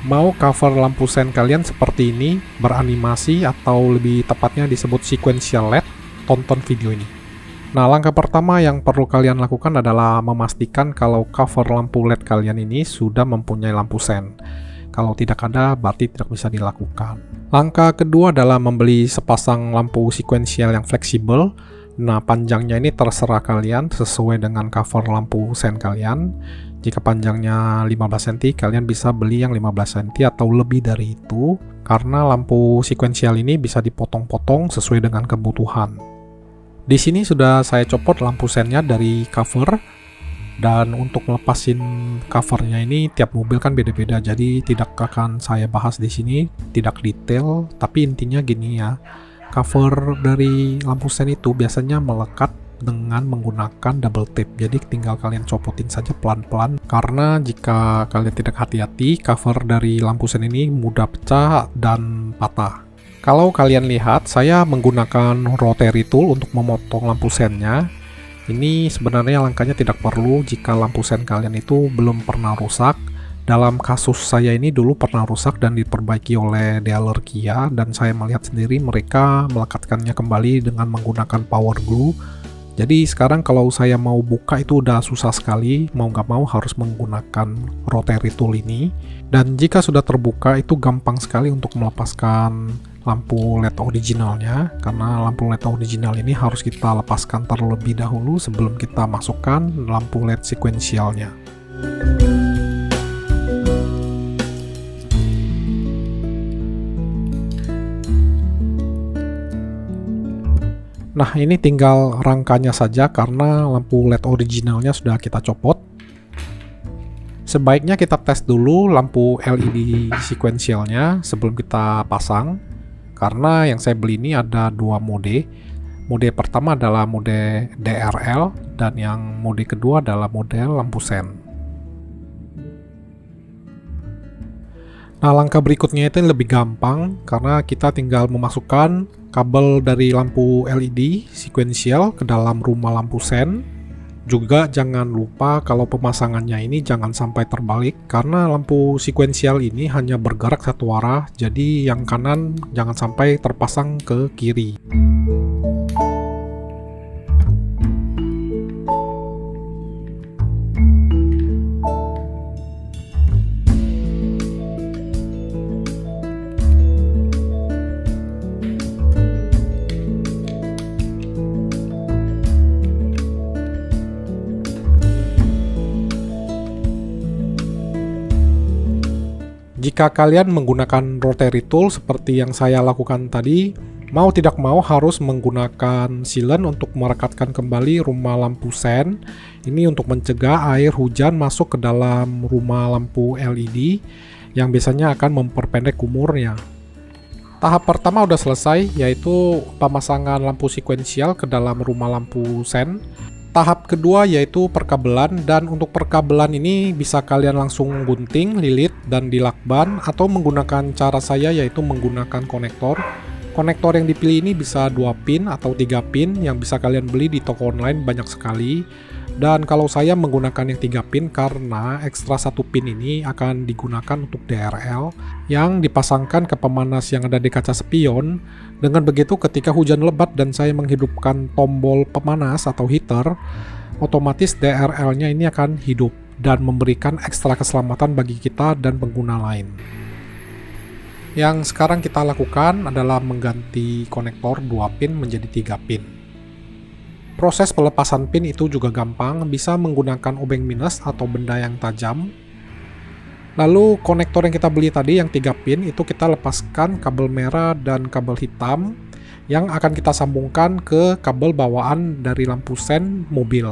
Mau cover lampu sen kalian seperti ini, beranimasi atau lebih tepatnya disebut sequential LED, tonton video ini. Nah, langkah pertama yang perlu kalian lakukan adalah memastikan kalau cover lampu LED kalian ini sudah mempunyai lampu sen. Kalau tidak ada, berarti tidak bisa dilakukan. Langkah kedua adalah membeli sepasang lampu sequential yang fleksibel. Nah, panjangnya ini terserah kalian sesuai dengan cover lampu sen kalian. Jika panjangnya 15 cm, kalian bisa beli yang 15 cm atau lebih dari itu, karena lampu sequential ini bisa dipotong-potong sesuai dengan kebutuhan. Di sini sudah saya copot lampu sennya dari cover, dan untuk melepasin covernya ini tiap mobil kan beda-beda, jadi tidak akan saya bahas di sini, tidak detail, tapi intinya gini ya, cover dari lampu sen itu biasanya melekat dengan menggunakan double tape, jadi tinggal kalian copotin saja pelan-pelan, karena jika kalian tidak hati-hati, cover dari lampu sen ini mudah pecah dan patah. Kalau kalian lihat, saya menggunakan rotary tool untuk memotong lampu sennya. Ini sebenarnya langkahnya tidak perlu jika lampu sen kalian itu belum pernah rusak. Dalam kasus saya ini dulu pernah rusak dan diperbaiki oleh dealer Kia, dan saya melihat sendiri mereka melekatkannya kembali dengan menggunakan power glue. Jadi sekarang kalau saya mau buka itu udah susah sekali, mau nggak mau harus menggunakan rotary tool ini. Dan jika sudah terbuka itu gampang sekali untuk melepaskan lampu LED originalnya, karena lampu LED original ini harus kita lepaskan terlebih dahulu sebelum kita masukkan lampu LED sequentialnya. Nah, ini tinggal rangkanya saja karena lampu LED originalnya sudah kita copot. Sebaiknya kita tes dulu lampu LED sequentialnya sebelum kita pasang, karena yang saya beli ini ada dua mode. Mode pertama adalah mode DRL, dan yang mode kedua adalah model lampu sen. Nah, langkah berikutnya itu lebih gampang karena kita tinggal memasukkan kabel dari lampu LED sequential ke dalam rumah lampu sen. Juga jangan lupa kalau pemasangannya ini jangan sampai terbalik, karena lampu sequential ini hanya bergerak satu arah, jadi yang kanan jangan sampai terpasang ke kiri. Jika kalian menggunakan rotary tool seperti yang saya lakukan tadi, mau tidak mau harus menggunakan sealant untuk merekatkan kembali rumah lampu sen. Ini untuk mencegah air hujan masuk ke dalam rumah lampu LED yang biasanya akan memperpendek umurnya. Tahap pertama udah selesai, yaitu pemasangan lampu sequential ke dalam rumah lampu sen. Tahap kedua yaitu perkabelan, dan untuk perkabelan ini bisa kalian langsung gunting, lilit, dan dilakban, atau menggunakan cara saya yaitu menggunakan konektor. Konektor yang dipilih ini bisa 2 pin atau 3 pin yang bisa kalian beli di toko online banyak sekali. Dan kalau saya menggunakan yang 3 pin karena ekstra 1 pin ini akan digunakan untuk DRL yang dipasangkan ke pemanas yang ada di kaca spion. Dengan begitu ketika hujan lebat dan saya menghidupkan tombol pemanas atau heater, otomatis DRL-nya ini akan hidup dan memberikan ekstra keselamatan bagi kita dan pengguna lain. Yang sekarang kita lakukan adalah mengganti konektor 2 pin menjadi 3 pin. Proses pelepasan pin itu juga gampang, bisa menggunakan obeng minus atau benda yang tajam. Lalu konektor yang kita beli tadi yang 3 pin itu kita lepaskan kabel merah dan kabel hitam yang akan kita sambungkan ke kabel bawaan dari lampu sen mobil.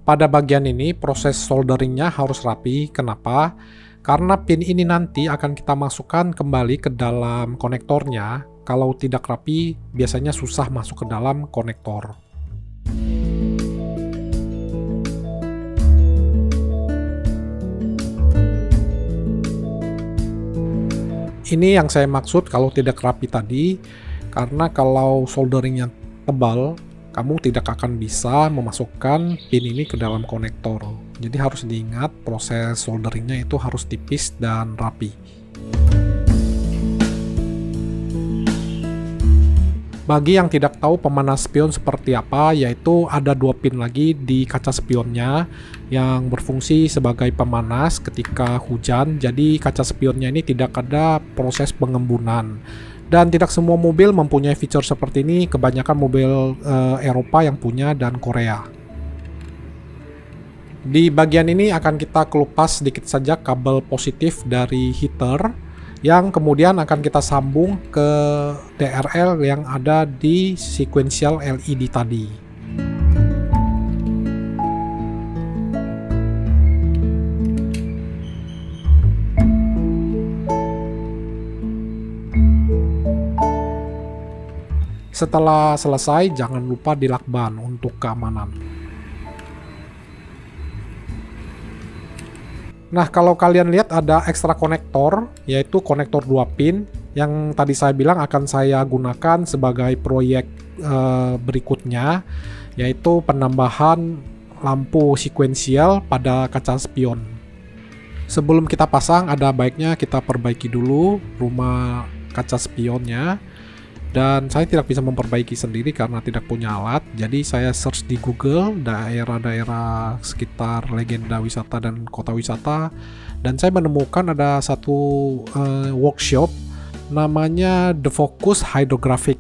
Pada bagian ini proses solderingnya harus rapi. Kenapa? Karena pin ini nanti akan kita masukkan kembali ke dalam konektornya. Kalau tidak rapi biasanya susah masuk ke dalam konektor. Ini yang saya maksud kalau tidak rapi tadi, karena kalau solderingnya tebal, kamu tidak akan bisa memasukkan pin ini ke dalam konektor. Jadi harus diingat proses solderingnya itu harus tipis dan rapi. Bagi yang tidak tahu pemanas spion seperti apa, yaitu ada 2 pin lagi di kaca spionnya yang berfungsi sebagai pemanas ketika hujan. Jadi kaca spionnya ini tidak ada proses pengembunan. Dan tidak semua mobil mempunyai fitur seperti ini, kebanyakan mobil Eropa yang punya dan Korea. Di bagian ini akan kita kelupas sedikit saja kabel positif dari heater yang kemudian akan kita sambung ke DRL yang ada di sequential LED tadi. Setelah selesai, jangan lupa dilakban untuk keamanan. Nah, kalau kalian lihat ada ekstra konektor, yaitu konektor 2 pin yang tadi saya bilang akan saya gunakan sebagai proyek berikutnya, yaitu penambahan lampu sekuensial pada kaca spion. Sebelum kita pasang, ada baiknya kita perbaiki dulu rumah kaca spionnya. Dan saya tidak bisa memperbaiki sendiri karena tidak punya alat. Jadi saya search di Google daerah-daerah sekitar legenda wisata dan kota wisata. Dan saya menemukan ada satu workshop namanya The Focus Hydrographic.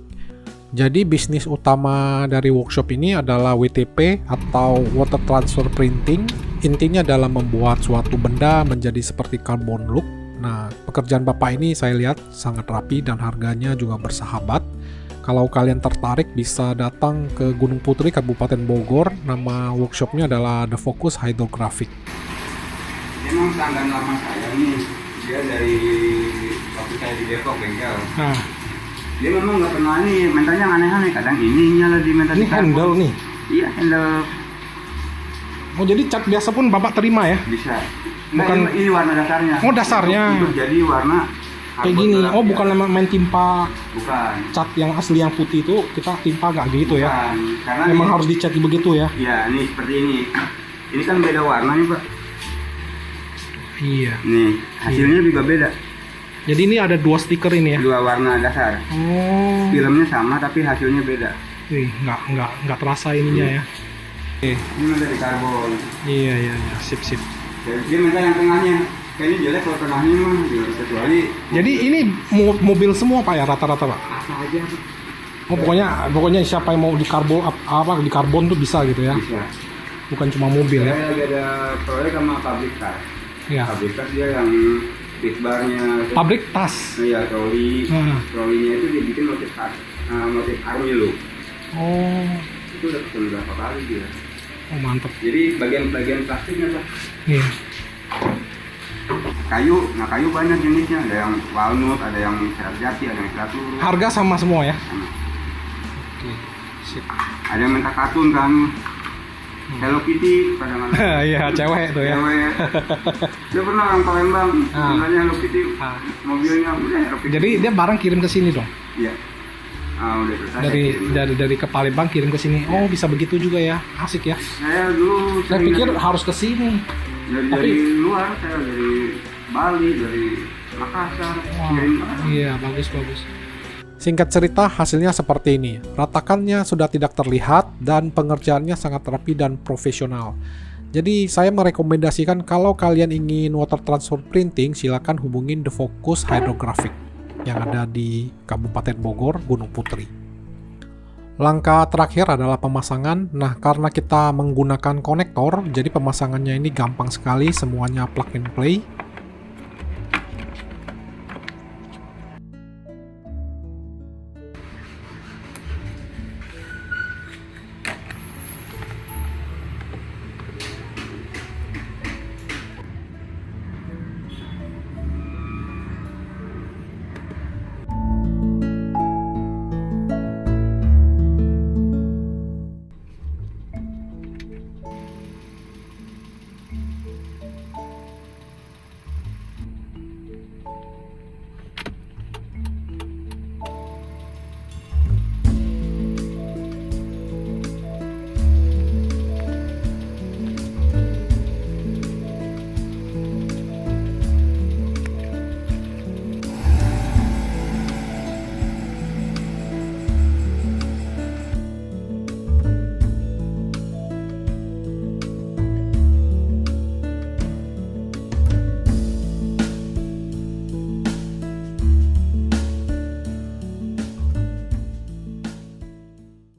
Jadi bisnis utama dari workshop ini adalah WTP atau Water Transfer Printing. Intinya adalah membuat suatu benda menjadi seperti carbon look. Nah, pekerjaan Bapak ini saya lihat sangat rapi dan harganya juga bersahabat. Kalau kalian tertarik bisa datang ke Gunung Putri, Kabupaten Bogor. Nama workshopnya adalah The Focus Hydrographic. Memang pelanggan lama saya nih, dia dari waktu saya di Depok bengkel. Nah, Dia memang nggak pernah nih, mentanya aneh-aneh. Kadang ininya lah diminta ini handle nih. Iya, handle. Oh, jadi cat biasa pun Bapak terima ya? Bisa. Bukan- Nah, ini warna dasarnya. Oh, dasarnya. Untuk jadi warna Kayak gini. gelap Oh, ya. bukan main timpa Bukan. cat yang asli yang putih itu kita timpa nggak gitu ya? Bukan. Karena Memang ini- harus dicat begitu ya? Iya, ini seperti ini. Ini kan beda warnanya, Pak. Iya. Nih, hasilnya juga beda. Jadi ini ada 2 stiker ini ya? Dua warna dasar. Oh. Filmnya sama tapi hasilnya beda. Wih, nggak terasa ininya ya? Oke. Ini dari karbon. Iya, sip. Dia minta yang tengahnya. Kayaknya jelek kalau tengahnya mah, kecuali Jadi ini mobil semua Pak ya rata-rata Pak? apa aja Oh, pokoknya siapa yang mau di di karbon tuh bisa gitu ya? bisa. Bukan cuma mobil ya? Saya lagi ada proyek sama pabrik tas. Iya. Pabrik tas dia yang pit barnya. Pabrik tas. Iya, troli. Hmm. Trolinya itu dia bikin motif tas, motif army look. Oh, Itu udah pesen berapa kali dia. oh mantep. Jadi bagian-bagian plastiknya Pak. Iya. Kayu, nah kayu banyak jenisnya. Ada yang walnut, ada yang serat jati, ada yang serat luruh. Harga sama semua ya? Sama. Oke, sip. Ada yang minta katun kan. Hello Kitty kadang-kadang. Iya, cewek tuh ya. Cewek. Dia pernah orang Palembang, Ah. sebenarnya Hello Kitty, Ah. mobilnya udah Hello Kitty. Jadi dia barang kirim ke sini dong? Iya. Udah selesai. Dari ke Palembang kirim ke sini. Oh, bisa begitu juga ya. Asik ya. Saya dulu Saya pikir harus ke sini. dari luar, saya dari Bali, dari Makassar, Wah, kirim barang. iya bagus. Singkat cerita, hasilnya seperti ini. Ratakannya sudah tidak terlihat dan pengerjaannya sangat rapi dan profesional. Jadi saya merekomendasikan kalau kalian ingin water transfer printing, silakan hubungin The Focus Hydrographic yang ada di Kabupaten Bogor, Gunung Putri. Langkah terakhir adalah pemasangan. Nah, karena kita menggunakan konektor, jadi pemasangannya ini gampang sekali, semuanya plug and play.